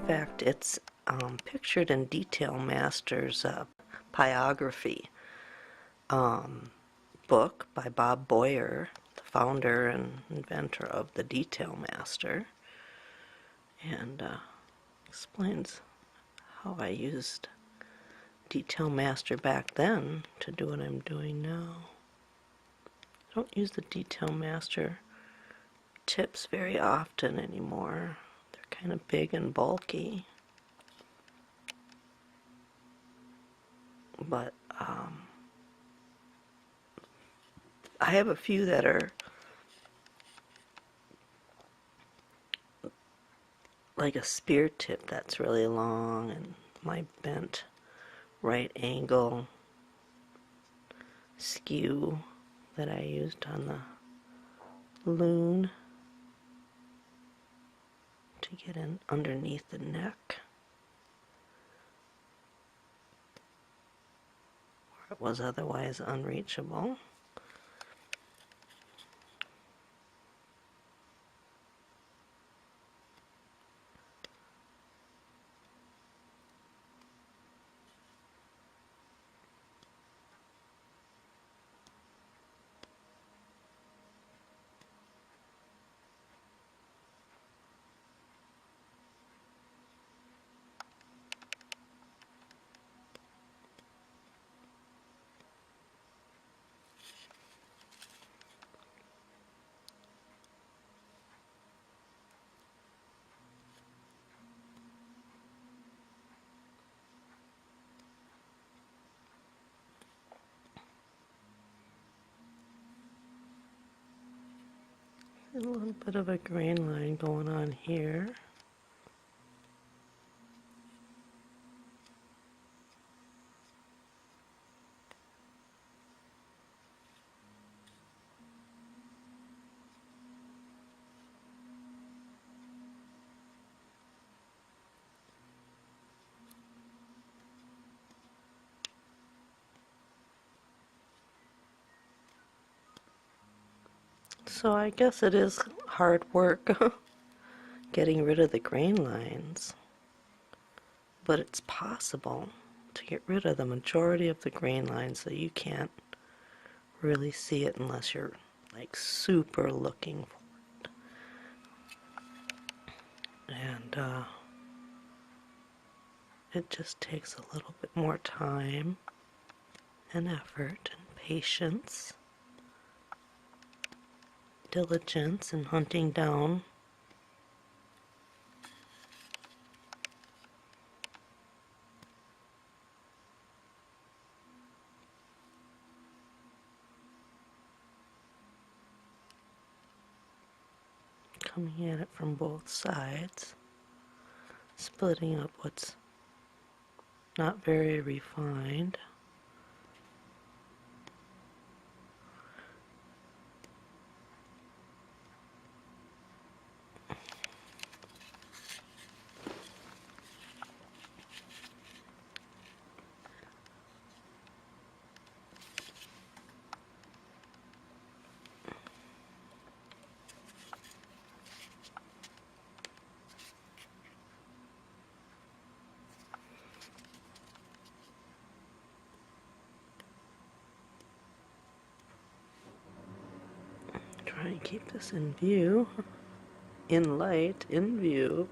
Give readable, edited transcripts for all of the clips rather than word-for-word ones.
fact, it's pictured in Detail Master's Pyography book by Bob Boyer, the founder and inventor of the Detail Master, and explains how I used Detail Master back then to do what I'm doing now. I don't use the Detail Master tips very often anymore. They're kind of big and bulky. But I have a few that are like a spear tip that's really long, and my bent right angle skew that I used on the loon to get in underneath the neck where it was otherwise unreachable. A little bit of a grain line going on here. So I guess it is hard work getting rid of the grain lines, but it's possible to get rid of the majority of the grain lines so you can't really see it unless you're like super looking for it. And it just takes a little bit more time and effort and patience, diligence in hunting down coming at it from both sides, splitting up what's not very refined. Try and keep this in view, in light, in view.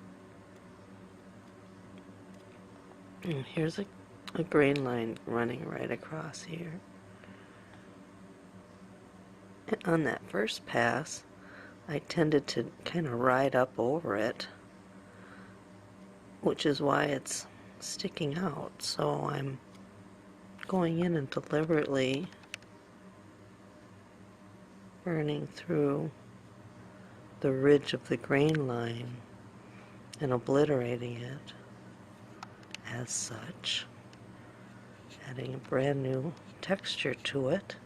And here's a grain line running right across here. And on that first pass, I tended to kind of ride up over it, which is why it's sticking out. So I'm going in and deliberately burning through the ridge of the grain line and obliterating it as such, adding a brand new texture to it.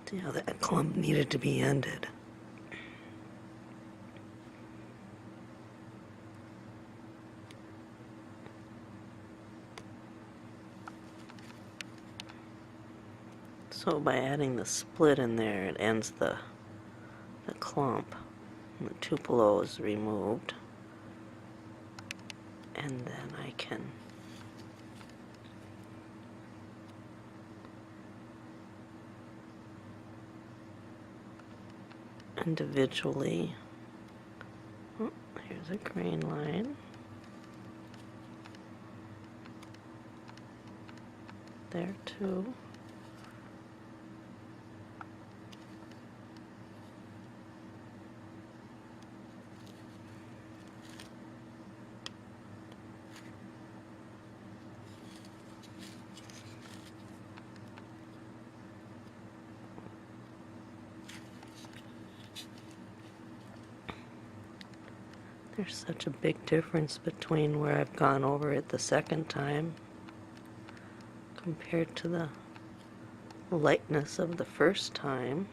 See how that clump needed to be ended. So by adding the split in there, it ends the clump. And the tupelo is removed. And then I can individually, oh, here's a grain line. There too. There's such a big difference between where I've gone over it the second time compared to the lightness of the first time.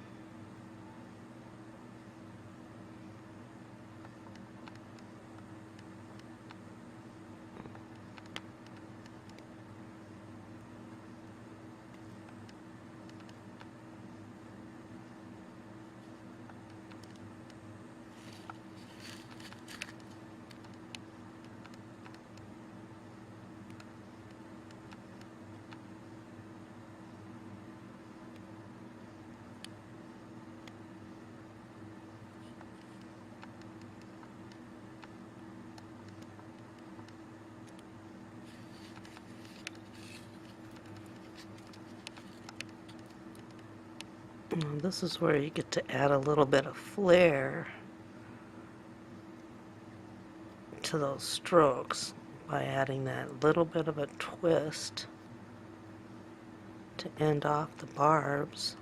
Now this is where you get to add a little bit of flair to those strokes by adding that little bit of a twist to end off the barbs.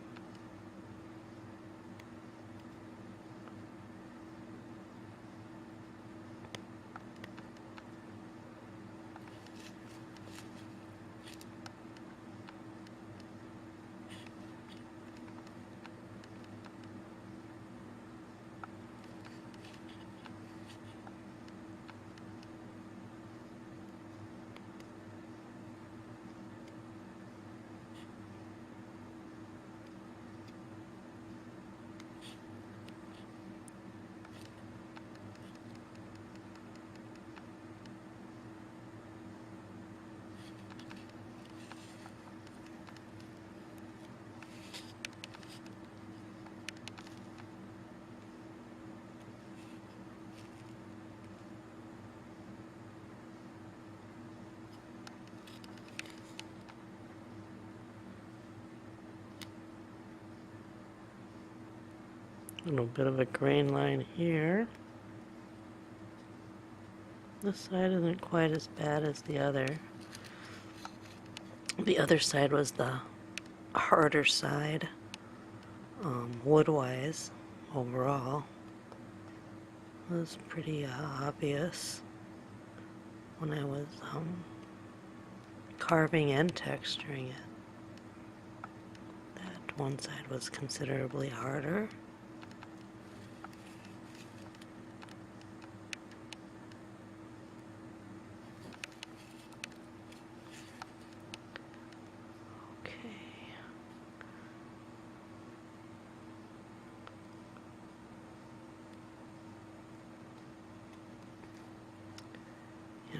A little bit of a grain line here. This side isn't quite as bad as the other. The other side was the harder side, wood-wise, overall. It was pretty obvious when I was carving and texturing it. That one side was considerably harder.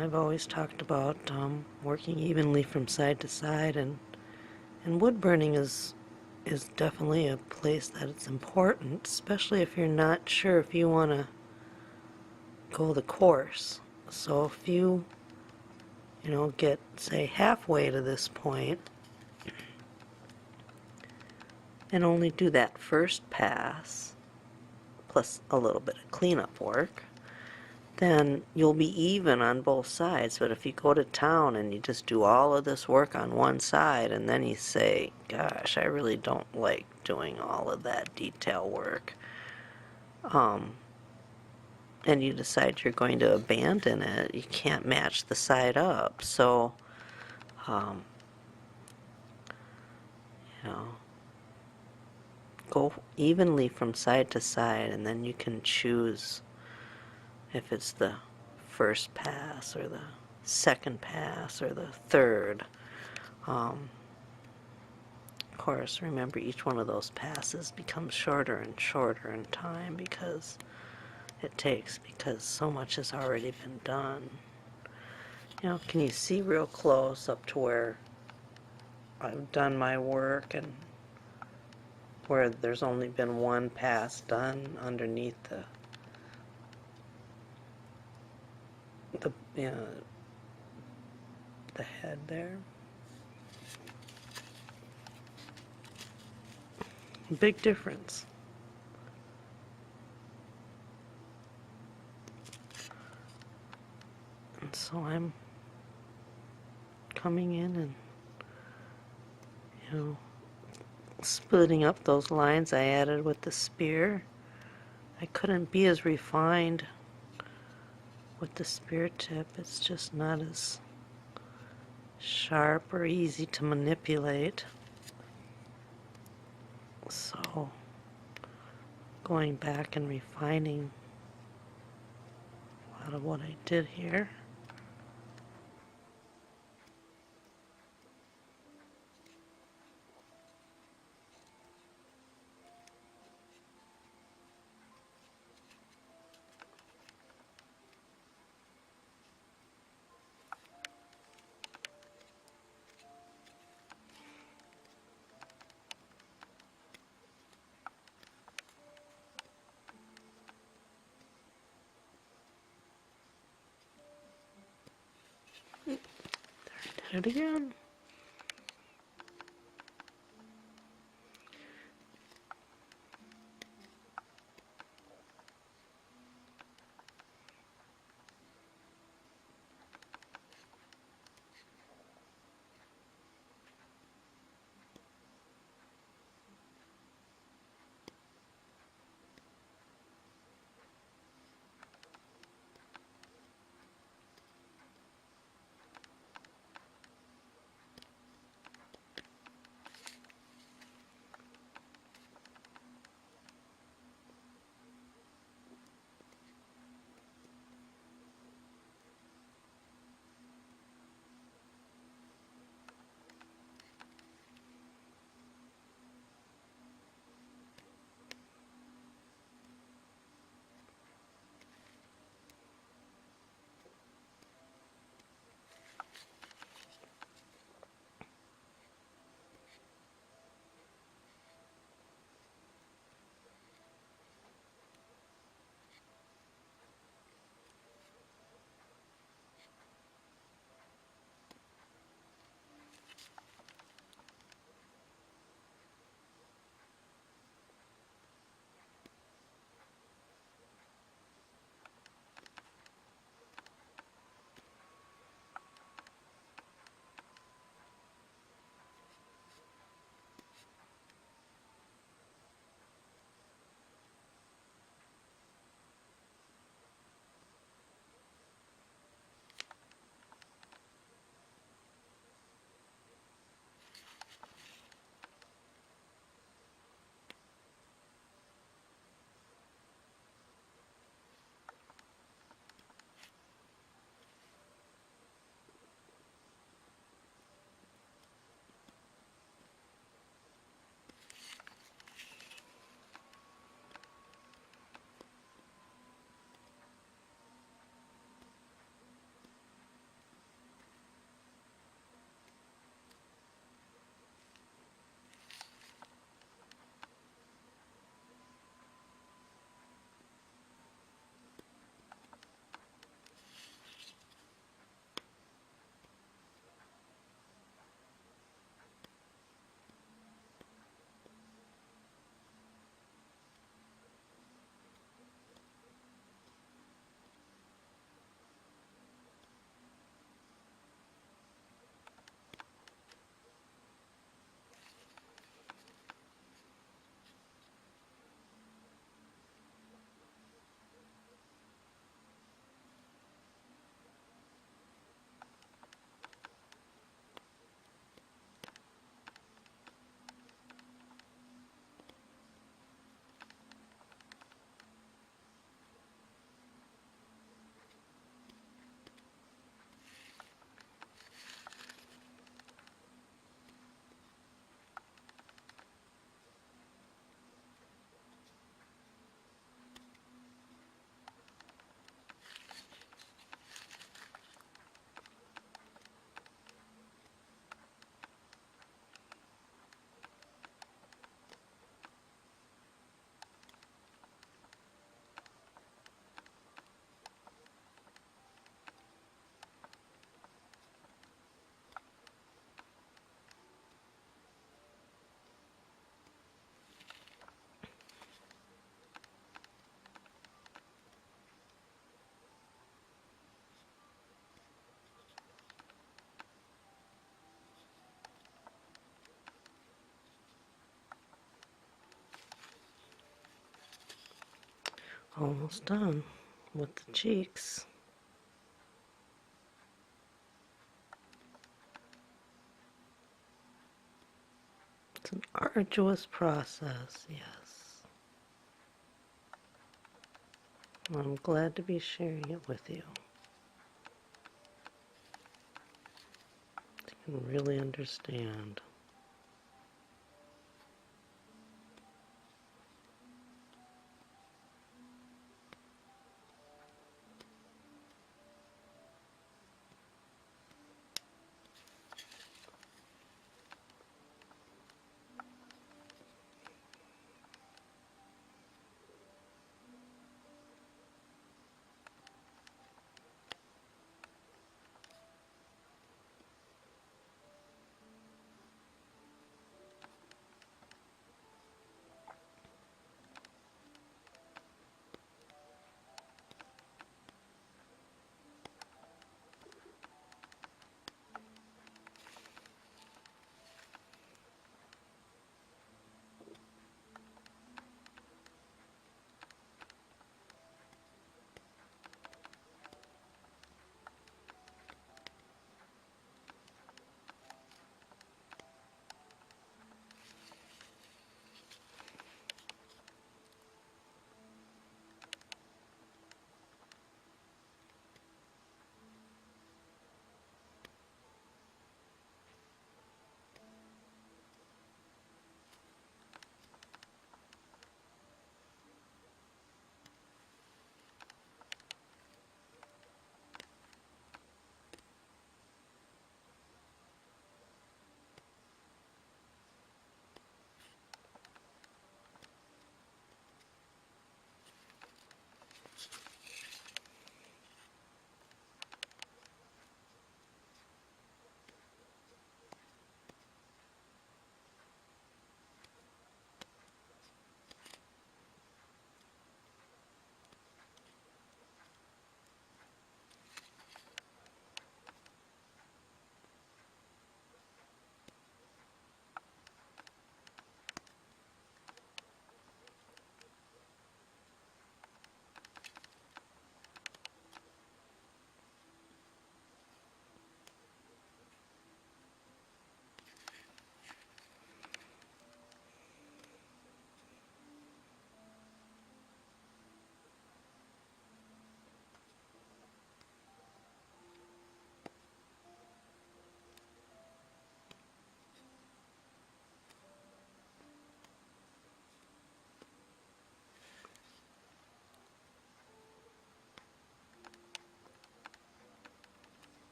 I've always talked about working evenly from side to side, and wood burning is definitely a place that it's important, especially if you're not sure if you want to go the course. So if you get, say, halfway to this point and only do that first pass plus a little bit of cleanup work, then you'll be even on both sides. But if you go to town and you just do all of this work on one side and then you say, gosh, I really don't like doing all of that detail work, and you decide you're going to abandon it, you can't match the side up. So, you know, go evenly from side to side, and then you can choose if it's the first pass or the second pass or the third. Of course, remember each one of those passes becomes shorter and shorter in time because so much has already been done. You know, can you see real close up to where I've done my work and where there's only been one pass done underneath the head there? Big difference. And so I'm coming in and, you know, splitting up those lines I added with the spear. I couldn't be as refined with the spear tip. It's just not as sharp or easy to manipulate. So going back and refining a lot of what I did here. Did it again. Almost done with the cheeks. It's an arduous process, yes. I'm glad to be sharing it with you. You can really understand.